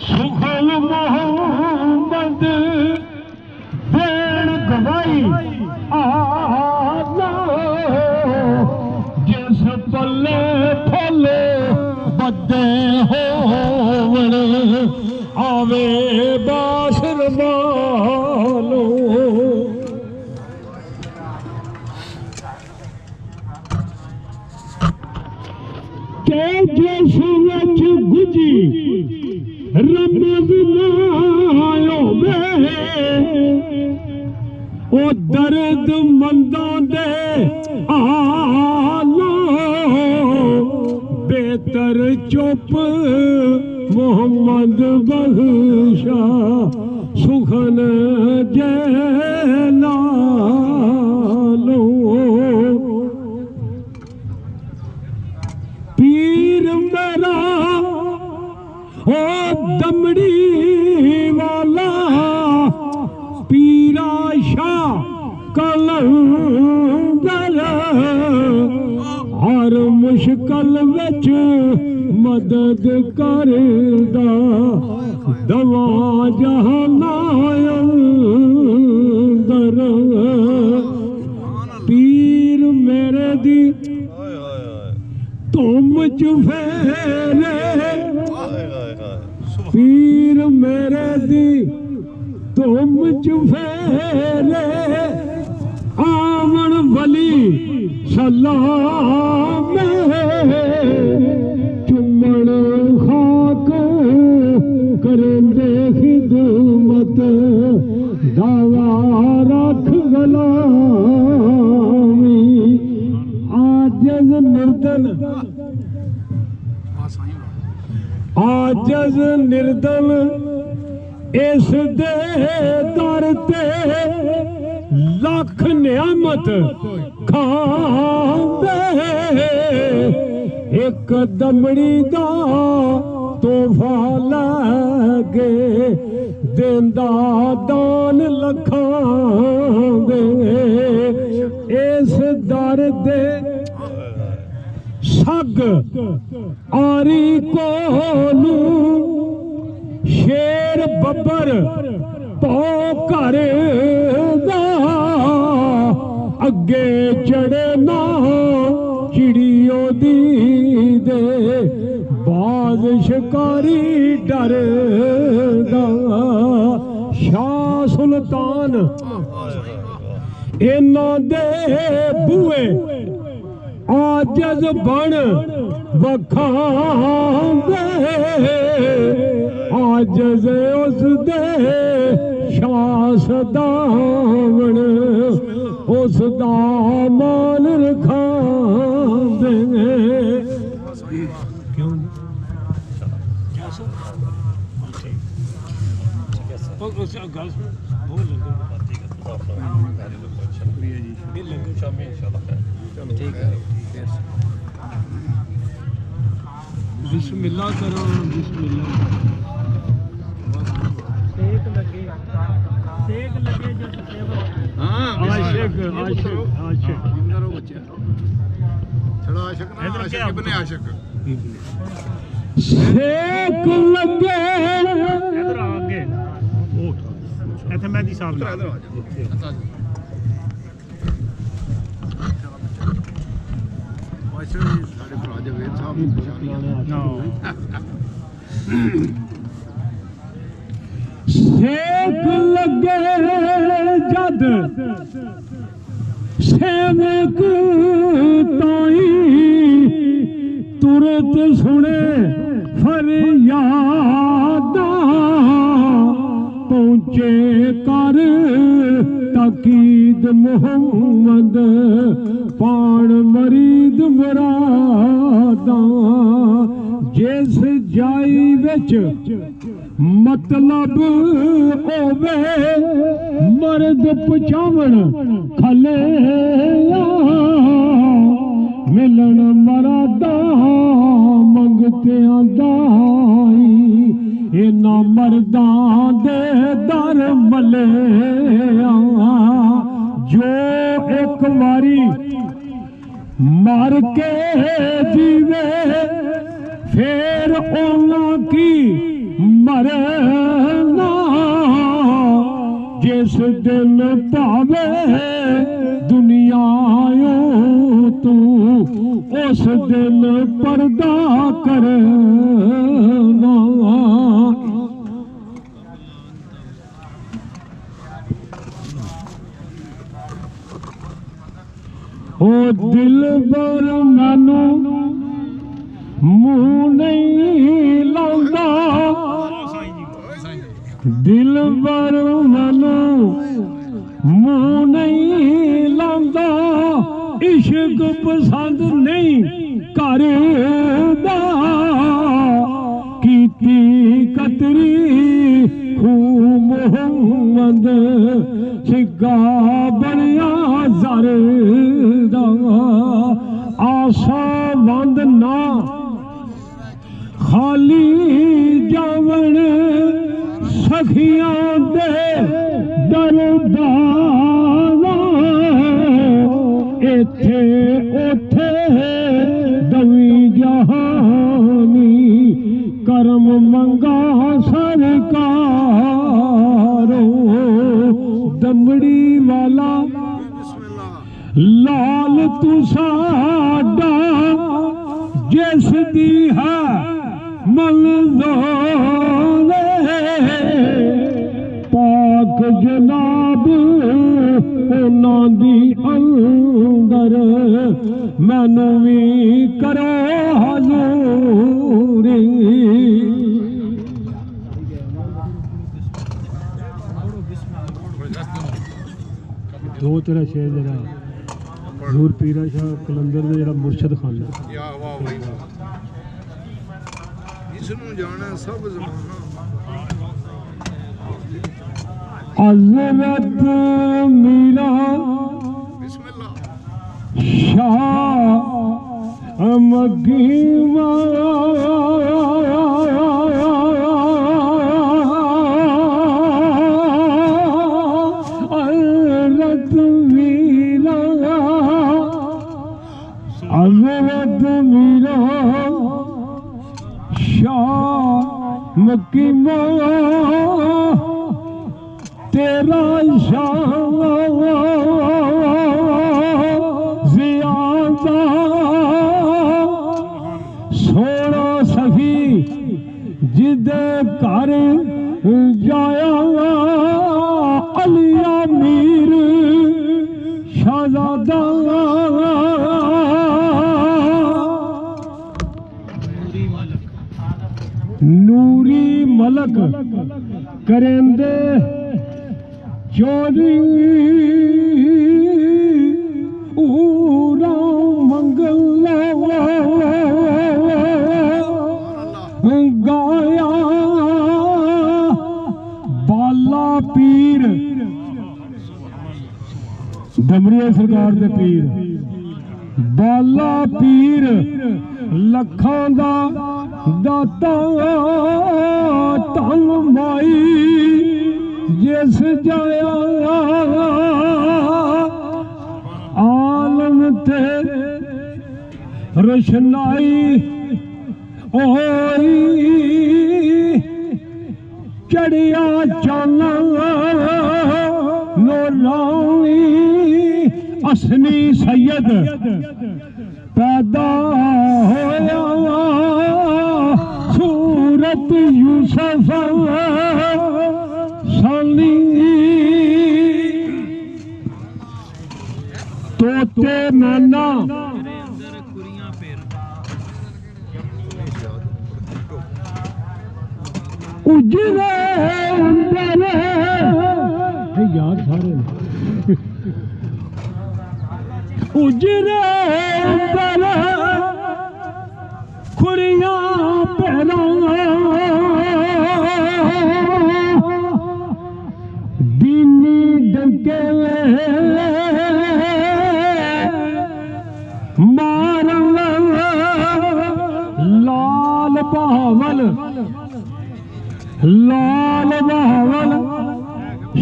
सुखल मोहम्मद देन गवाई आना जिस पल्ले फले बदे होवन आवे बासर मालो के जिस विच गुजी रमज नायो ओ दर्द मंदां दे आलो बेहतर चुप मोहम्मद बख्शा सुखन जैलालो पीर मेरा ओ दमड़ी वाला पीरा शाह कलंदर हर मुश्किल विच मदद करदा दवा जहाना अंदर पीर मेरे दी तुम च फेरे पीर मेरे दी तुम च फेरे आमन वली सलाम चुमन खाक करंदे खिदमत दावा रख गलामी आजज निर्दन आजज निर्दन इस दे दर ते लख नियामत खांदे एक दमड़ी दा तोहफा लगे देंदा दान लखां दे इस दर दे सग आरी कोलू शेर बब्बर पौ घर दा अगे चढ़े ना चिड़ियों दी दे बाज शिकारी डर दा शाह सुल्तान इन्हां दे बूए आजज बन वखांदे आजज उस दे शास दावण उस दा मान रखांदे क्यों ठीक है बिस्मिल्लाह करो बिस्मिल्लाह सेक लगे जब सेवा हां आशिक जिंदा रहो बच्चे चलो आशिक ना आशिक इब्ने आशिक सेक लगे इधर आगे उठ इथे मेहदी साहब इधर आ जा साढ़े भरा जवेद साहब सेक लगे जद सेवक ताई तुरत सुने फरियादा पहुंचे कर ताकीद मोहम्मद पाण मरीद मुरादा जिस जाई विच मतलब होवे मर्द पचावन खले मिलन मरादा मंगतियां दाई इना मर्दां दे दर मले जो एक बारी मर के जीवे फिर ओना की मरना जिस दिन पावे दुनियाओं तू उस दिन पर्दा करना। ओ दिल बर मैनू मुँह नहीं लाउंदा, दिल बर मैनू मुँह नहीं लाउंदा, इश्क पसंद नहीं करदा, कीती कतरी खू मोहम्मद सिग्गा बनिया ज़रदा, आसा वंद ना खाली जावन सखियां दे दरबार, इथे उथे दवी जहानी करम मंगा सरकारो, दमड़ी वाला लाल तू साडा जिस दी है मंज़ूर, पाक जनाब उन्हां दी अंदर मैनू भी करो हजूरी। दो तेरा शेर जरा हजूर पीरा शाह कलंदर दे जरा मुर्शद खाना इसनू जाना सब ज़माना। हज़रत मीरा शाह मगीमा हज़रत मीरा शाह मगीमा तेरा शाह ज़ियादा सोना सखी जिदे घर जाया अलिया मीर शाहज़ादा, नूरी मलक करेंदे चोरी ऊरा मंगला गाया बाला पीर दमरिया सरकार दे पीर बाला पीर लखां दा दाता धन माई जिस जाया आलम ते रोशनाई ओई चढ़िया चाना नूरानी असनी सैयद पैदा होया सूरत यूसुफ साली तोते मैना उजरे अंदर यार सारे उजरे अंदर खुरियां पैरा दीनी डंके मारन लाल बहावल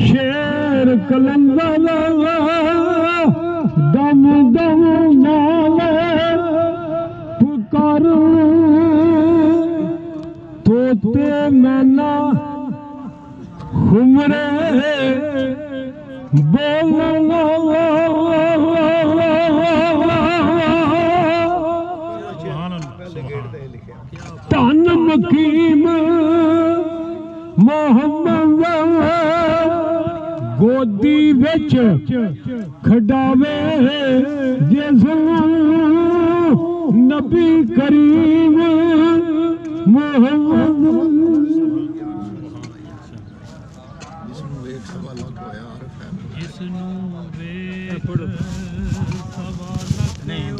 शेर कलंदर दम दम नाल पुकार तो ਤੋਤੇ ਮੈਨਾ ਹੁਮਰੇ ਧੰਨ ਮਕੀਮ ਮੁਹੰਮਦ ਗੋਦੀ ਵਿੱਚ ਖਡਾਵੇ ਜਿਸ ਨਬੀ ਕਰੀਮ ਮੁਹੰਮਦ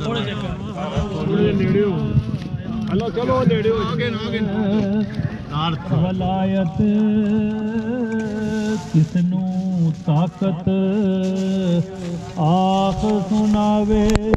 ਥੋੜੇ ਨੇੜੇ ਹੋ ਹਲੋ ਚਲੋ ਨੇੜੇ ਹੋ ਵਲਾਇਤ ਕਿਸ ਨੂੰ ਤਾਕਤ ਆਖ ਸੁਣਾਵੇ।